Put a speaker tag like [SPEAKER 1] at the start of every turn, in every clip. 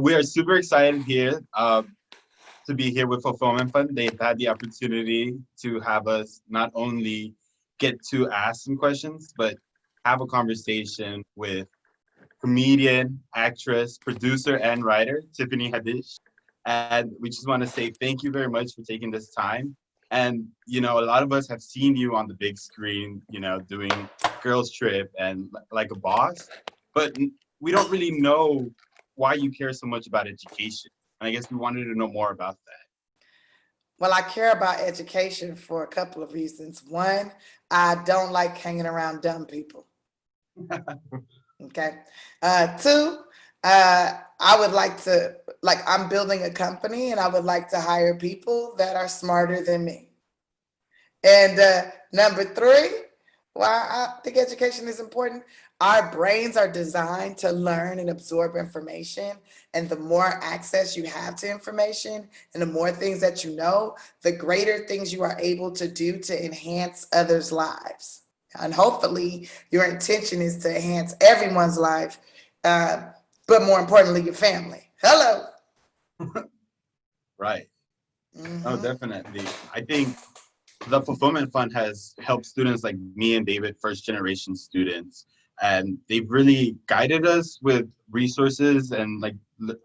[SPEAKER 1] We are super excited here to be here with Fulfillment Fund. They've had the opportunity to have us not only get to ask some questions, but have a conversation with comedian, actress, producer, and writer Tiffany Haddish. And we just want to say thank you very much for taking this time. And a lot of us have seen you on the big screen, doing Girls Trip and like a boss, but we don't really know why you care so much about education. And I guess we wanted to know more about
[SPEAKER 2] Well, I care about education for a couple of reasons. One, I don't like hanging around dumb people.
[SPEAKER 1] that.
[SPEAKER 2] Okay. Two, I would like, I'm building a company and I would like to hire people that are smarter than me. And number three, why I think education is important. Our brains are designed to learn and absorb information. And the more access you have to information and the more things that you know, the greater things you are able to do to enhance others' lives. And hopefully, your intention is to enhance everyone's life, uh, but more importantly, your family. Hello.
[SPEAKER 1] Right. Oh,
[SPEAKER 2] Hmm.
[SPEAKER 1] definitely. I think the Fulfillment Fund has helped students like me and David, first generation students, and they've really guided us with resources and like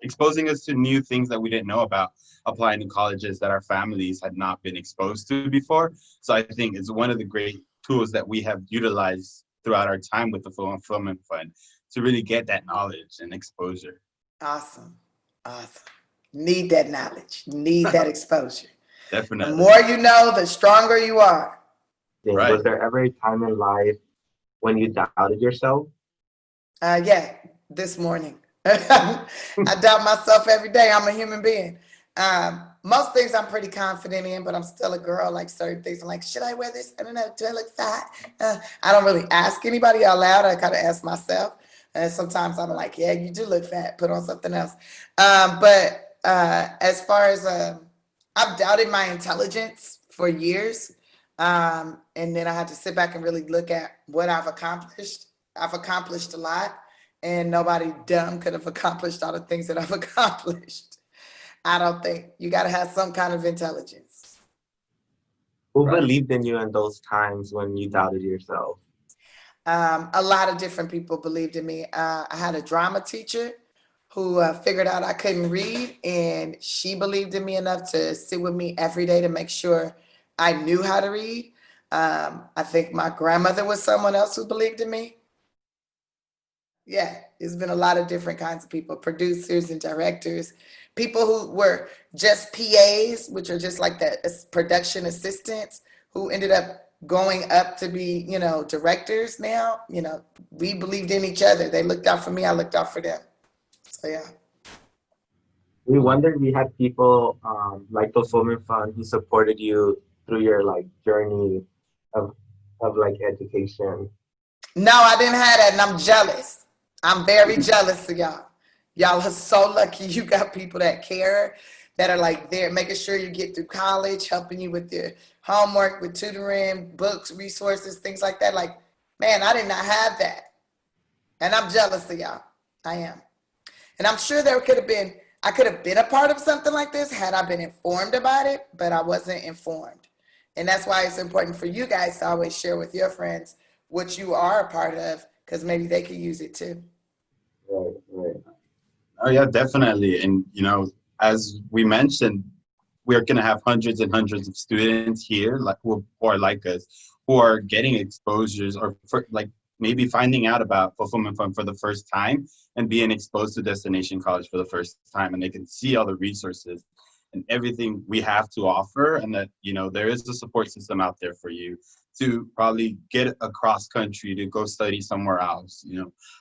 [SPEAKER 1] exposing us to new things that we didn't know about applying to colleges that our families had not been exposed to before. So I think it's one of the great tools that we have utilized throughout our time with the Fulfillment Fund to really get that knowledge and exposure.
[SPEAKER 2] Awesome. Awesome. Need that knowledge, need that exposure. The
[SPEAKER 1] Definitely.
[SPEAKER 2] more you know, the stronger you are.
[SPEAKER 1] Right.
[SPEAKER 3] Was there ever a time in life when you doubted yourself?
[SPEAKER 2] Yeah, this morning. I doubt myself every day. I'm a human being. Most things I'm pretty confident in, but I'm still a girl. Like certain things, I'm like, should I wear this? I don't know. Do I look fat? I don't really ask anybody out loud. I kind of ask myself. And sometimes I'm like, yeah, you do look fat. Put on something else. But as far as I've doubted my intelligence for years. And then I had to sit back and really look at what I've accomplished. I've accomplished a lot, and nobody dumb could have accomplished all the things that I've accomplished. I don't think you got to have some kind of intelligence.
[SPEAKER 3] Who
[SPEAKER 1] Right.
[SPEAKER 3] believed in you in those times when you doubted yourself?
[SPEAKER 2] A lot of different people believed in me. I had a drama teacher who figured out I couldn't read, and she believed in me enough to sit with me every day to make sure I knew how to read. I think my grandmother was someone else who believed in me. Yeah, it's been a lot of different kinds of people, producers and directors, people who were just PAs, which are just like the production assistants, who ended up going up to be, directors now. We believed in each other. They looked out for me, I looked out for them. So yeah.
[SPEAKER 3] We wondered we had people like the Fulfillment Fund who supported you through your like journey of like education.
[SPEAKER 2] No, I didn't have that, and I'm jealous. I'm very jealous of y'all. Y'all are so lucky you got people that care, that are like there, making sure you get through college, helping you with your homework, with tutoring, books, resources, things like that. Like, man, I did not have that. And I'm jealous of y'all. I am. And I'm sure I could have been a part of something like this had I been informed about it, but I wasn't informed. And that's why it's important for you guys to always share with your friends what you are a part of, because maybe they could use it too.
[SPEAKER 3] Right, right.
[SPEAKER 1] Oh yeah, definitely. And as we mentioned, we're going to have hundreds and hundreds of students here, like who are like us, who are getting exposures or for, like maybe finding out about Fulfillment Fund for the first time and being exposed to Destination College for the first time, and they can see all the resources and everything we have to offer, and that there is a support system out there for you to probably get across country to go study somewhere else.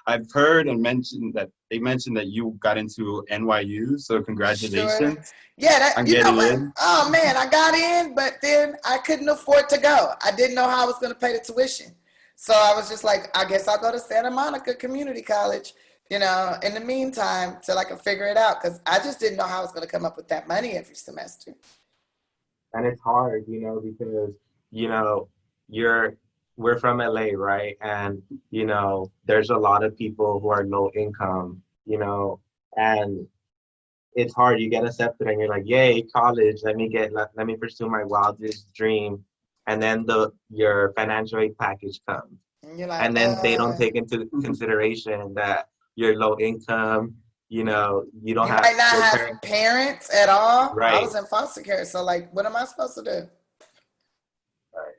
[SPEAKER 1] I've heard and mentioned that they mentioned that you got into NYU, so
[SPEAKER 2] Sure.
[SPEAKER 1] congratulations
[SPEAKER 2] Yeah, that
[SPEAKER 1] on
[SPEAKER 2] you know
[SPEAKER 1] getting
[SPEAKER 2] what?
[SPEAKER 1] in.
[SPEAKER 2] Oh man, I got in, but then I couldn't afford to go. I didn't know how I was going to pay the tuition. So I was just like, I guess I'll go to Santa Monica Community College, in the meantime, till I can figure it out. Because I just didn't know how I was going to come up with that money every semester.
[SPEAKER 3] And it's hard, because you know you're we're from LA, right? And there's a lot of people who are low income, and it's hard. You get accepted and you're like, yay, college, let me pursue my wildest dream. And then your financial aid package comes.
[SPEAKER 2] And you're like,
[SPEAKER 3] And then they don't take into consideration that you're low income, you don't
[SPEAKER 2] you
[SPEAKER 3] have
[SPEAKER 2] might not
[SPEAKER 3] your
[SPEAKER 2] have
[SPEAKER 3] parents.
[SPEAKER 2] parents at all. I
[SPEAKER 3] Right.
[SPEAKER 2] was in foster care, so like, what am I supposed to do?
[SPEAKER 3] Right.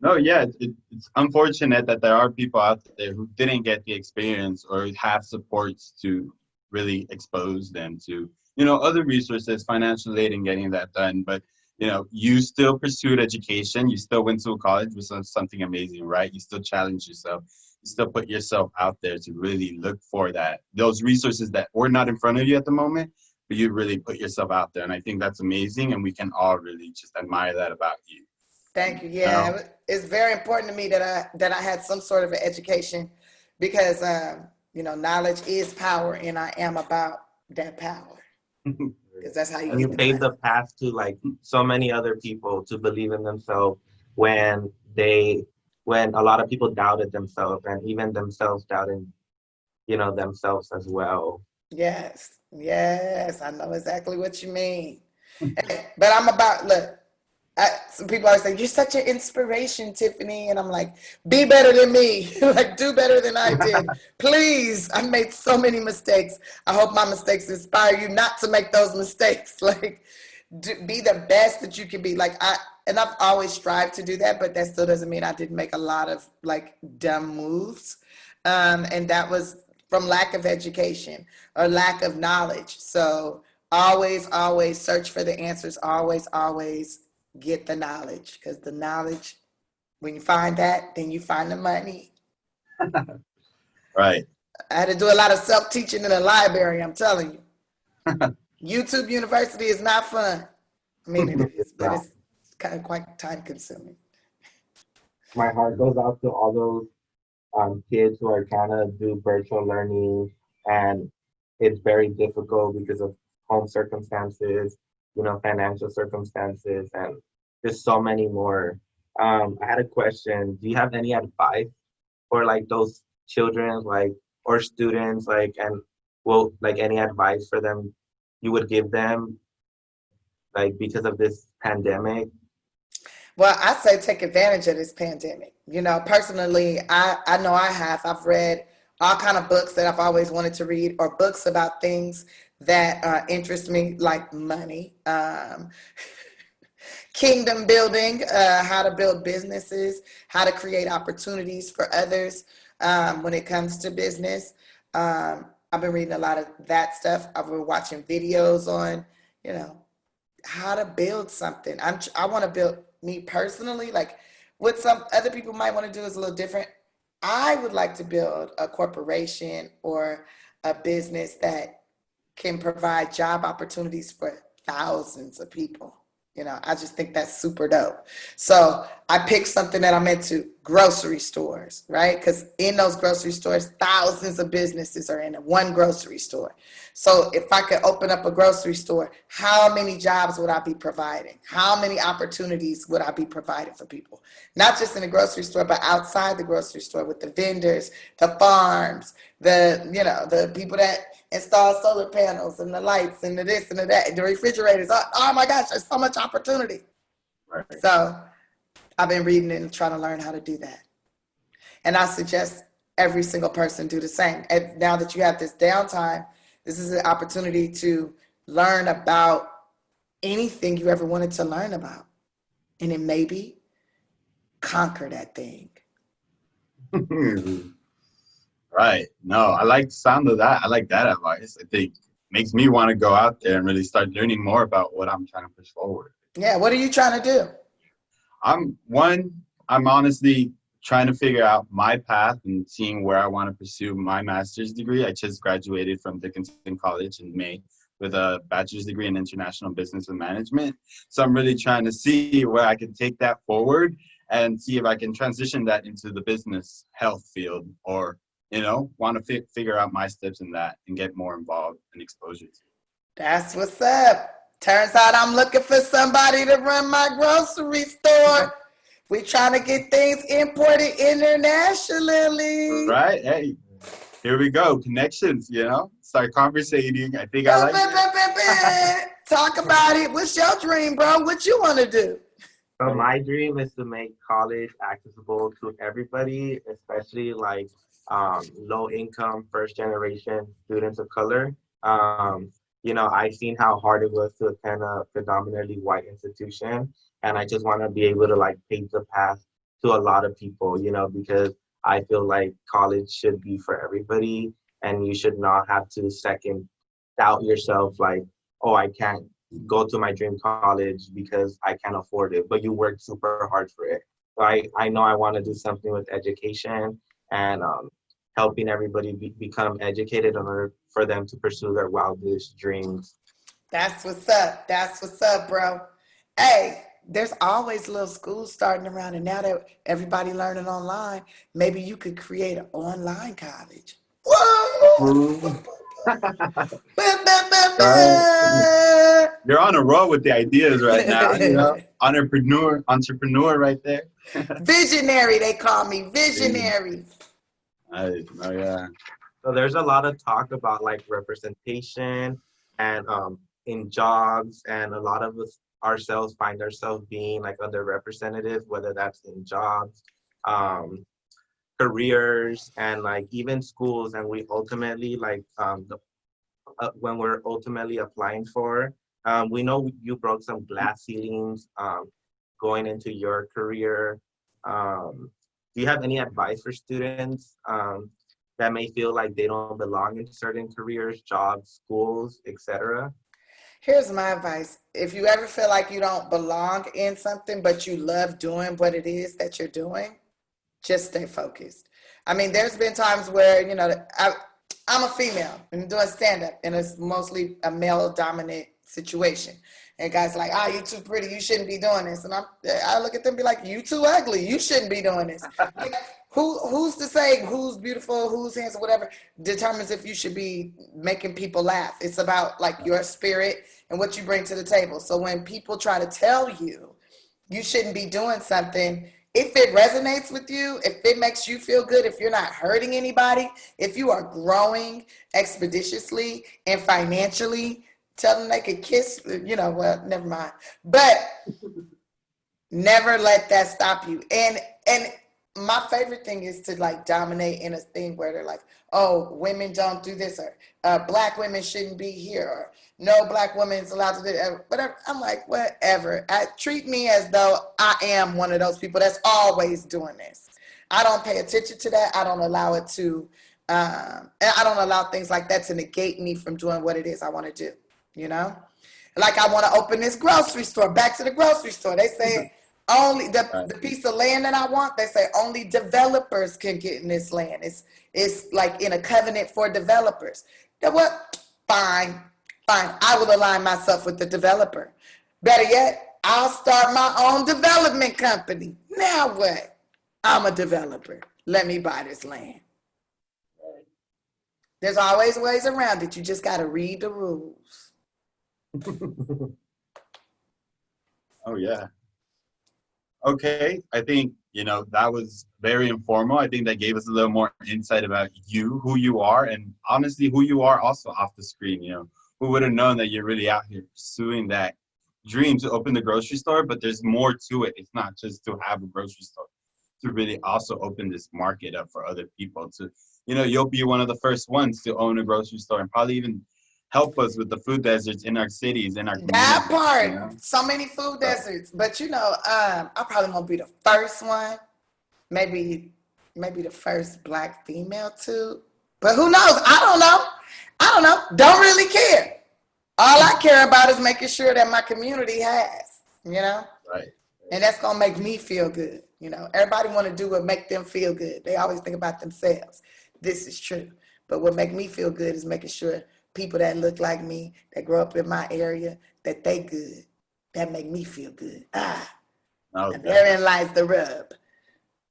[SPEAKER 1] No, yeah, it's unfortunate that there are people out there who didn't get the experience or have supports to really expose them to, other resources, financial aid, and getting that done. But, you still pursued education. You still went to college, which was something amazing, right? You still challenged yourself. You still put yourself out there to really look for those resources that were not in front of you at the moment, but you really put yourself out there. And I think that's amazing. And we can all really just admire that about you.
[SPEAKER 2] Thank you. Yeah, it's very important to me that I had some sort of an education because knowledge is power, and I am about that power because that's how you
[SPEAKER 3] And you
[SPEAKER 2] get the
[SPEAKER 3] paved
[SPEAKER 2] power.
[SPEAKER 3] the path to like so many other people to believe in themselves when when a lot of people doubted themselves and even themselves doubting, themselves as well.
[SPEAKER 2] Yes, yes, I know exactly what you mean. But I'm about look. Some people always say you're such an inspiration, Tiffany, and I'm like, be better than me, like do better than I did, please. I made so many mistakes. I hope my mistakes inspire you not to make those mistakes. Like, be the best that you can be. And I've always strived to do that, but that still doesn't mean I didn't make a lot of like dumb moves, and that was from lack of education or lack of knowledge. So always search for the answers. Always get the knowledge, because the knowledge, when you find that, then you find the money.
[SPEAKER 1] Right.
[SPEAKER 2] I had to do a lot of self-teaching in the library, I'm telling you. YouTube University is not fun. I mean, it is, but it's kind of quite time consuming.
[SPEAKER 3] My heart goes out to all those kids who are trying to do virtual learning, and it's very difficult because of home circumstances, financial circumstances, and there's so many more. I had a question. Do you have any advice for like those children, like, or students, like, and well, like any advice for them you would give them, like, because of this pandemic?
[SPEAKER 2] Well, I say take advantage of this pandemic. Personally, I know I have. I've read all kind of books that I've always wanted to read, or books about things that interest me, like money, kingdom building, how to build businesses, how to create opportunities for others when it comes to business. I've been reading a lot of that stuff. I've been watching videos on, how to build something. I want to build, me personally, like what some other people might want to do is a little different. I would like to build a corporation or a business that can provide job opportunities for thousands of people. I just think that's super dope. So I picked something that I'm into, grocery stores, right? Because in those grocery stores, thousands of businesses are in one grocery store. So if I could open up a grocery store, how many jobs would I be providing? How many opportunities would I be providing for people? Not just in the grocery store, but outside the grocery store with the vendors, the farms, the people that install solar panels and the lights and the this and the that, the refrigerators. Oh my gosh, there's so much opportunity.
[SPEAKER 1] Right.
[SPEAKER 2] So I've been reading and trying to learn how to do that. And I suggest every single person do the same. And now that you have this downtime, this is an opportunity to learn about anything you ever wanted to learn about. And then maybe conquer that thing.
[SPEAKER 1] Right. No, I like the sound of that. I like that advice. I think it makes me want to go out there and really start learning more about what I'm trying to push forward.
[SPEAKER 2] Yeah, what are you trying to do?
[SPEAKER 1] I'm honestly trying to figure out my path and seeing where I want to pursue my master's degree. I just graduated from Dickinson College in May with a bachelor's degree in international business and management. So I'm really trying to see where I can take that forward and see if I can transition that into the business health field, or want to figure out my steps in that and get more involved and exposure to.
[SPEAKER 2] That's what's up. Turns out I'm looking for somebody to run my grocery store. We're trying to get things imported internationally.
[SPEAKER 1] Right? Hey, Here we go. Connections, start conversating. I think I like it.
[SPEAKER 2] Talk about it. What's your dream, bro? What you want to do?
[SPEAKER 3] So my dream is to make college accessible to everybody, especially like low income, first generation students of color. I've seen how hard it was to attend a predominantly white institution, and I just want to be able to like pave the path to a lot of people, because I feel like college should be for everybody, and you should not have to second doubt yourself like, oh, I can't go to my dream college because I can't afford it, but you worked super hard for it. So I know I want to do something with education and helping everybody become educated in order for them to pursue their wildest dreams.
[SPEAKER 2] That's what's up. That's what's up, bro. Hey, there's always little schools starting around, and now that everybody learning online, maybe you could create an online college. Whoa!
[SPEAKER 1] You're on a roll with the ideas right now, entrepreneur right there.
[SPEAKER 2] Visionary, they call me visionary.
[SPEAKER 1] Oh yeah.
[SPEAKER 3] So there's a lot of talk about like representation and in jobs, and a lot of us ourselves find ourselves being like underrepresented, whether that's in jobs, careers, and like even schools. And we ultimately like when we're ultimately applying for, we know you broke some glass ceilings going into your career. Do you have any advice for students that may feel like they don't belong in certain careers, jobs, schools, etc.?
[SPEAKER 2] Here's my advice. If you ever feel like you don't belong in something, but you love doing what it is that you're doing, just stay focused. I mean, there's been times where, I'm a female and doing stand-up, and it's mostly a male-dominant situation. And guys are like, you too pretty, you shouldn't be doing this. And I look at them and be like, you too ugly, you shouldn't be doing this. Like, who's to say who's beautiful, who's handsome, whatever, determines if you should be making people laugh. It's about like your spirit and what you bring to the table. So when people try to tell you you shouldn't be doing something, if it resonates with you, if it makes you feel good, if you're not hurting anybody, if you are growing expeditiously and financially, tell them they could kiss, well, never mind. But never let that stop you. And my favorite thing is to like dominate in a thing where they're like, oh, women don't do this, or black women shouldn't be here, or no black woman's allowed to do it, whatever. I'm like, whatever. Treat me as though I am one of those people that's always doing this. I don't pay attention to that. I don't allow it to, and I don't allow things like that to negate me from doing what it is I want to do, Like I want to open this grocery store, back to the grocery store. They say only the piece of land that I want, they say only developers can get in this land. It's like in a covenant for developers. You know what? Fine. I will align myself with the developer. Better yet, I'll start my own development company. Now what? I'm a developer. Let me buy this land. There's always ways around it. You just got to read the rules.
[SPEAKER 1] Oh, yeah. Okay. I think, that was very informal. I think that gave us a little more insight about you, who you are, and honestly, who you are also off the screen. Who would have known that you're really out here pursuing that dream to open the grocery store, but there's more to it. It's not just to have a grocery store, to really also open this market up for other people to, you'll be one of the first ones to own a grocery store and probably even help us with the food deserts in our cities, in our communities.
[SPEAKER 2] That part, so many food deserts, but I'm probably gonna be the first one, maybe the first Black female too, but who knows? I don't know. Don't really care. All I care about is making sure that my community has,
[SPEAKER 1] Right.
[SPEAKER 2] And that's gonna make me feel good. Everybody want to do what make them feel good. They always think about themselves. This is true, but what make me feel good is making sure people that look like me, that grow up in my area, that they good. That make me feel good. And therein lies the rub.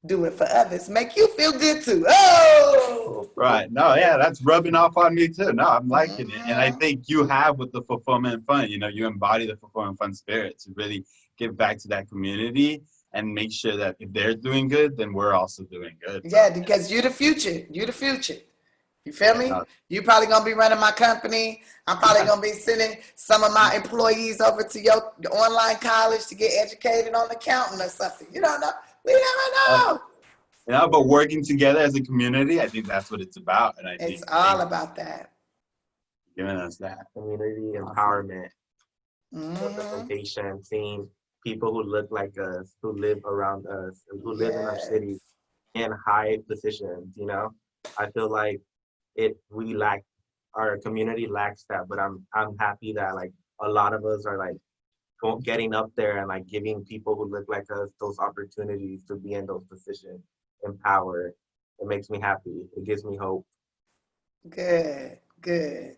[SPEAKER 2] Do it for others. Make you feel good too. Oh!
[SPEAKER 1] Right. No, yeah, that's rubbing off on me too. No, I'm liking it. And I think you have with the fulfillment and fun, you embody the fulfillment and fun spirit to really give back to that community and make sure that if they're doing good, then we're also doing good.
[SPEAKER 2] Yeah, because you're the future. You feel me? You probably gonna be running my company. I'm probably gonna be sending some of my employees over to your online college to get educated on accounting or something. You don't know. We never know.
[SPEAKER 1] But working together as a community, I think that's what it's about. And I think
[SPEAKER 2] It's all about that.
[SPEAKER 1] giving us that.
[SPEAKER 3] Community empowerment,
[SPEAKER 2] Mhm.
[SPEAKER 3] representation, seeing people who look like us, who live around us, and who live in our city in high positions, you know? I feel like our community lacks that, but I'm happy that like a lot of us are like getting up there and like giving people who look like us those opportunities to be in those positions, empowered. It makes me happy. It gives me hope.
[SPEAKER 2] Good, good.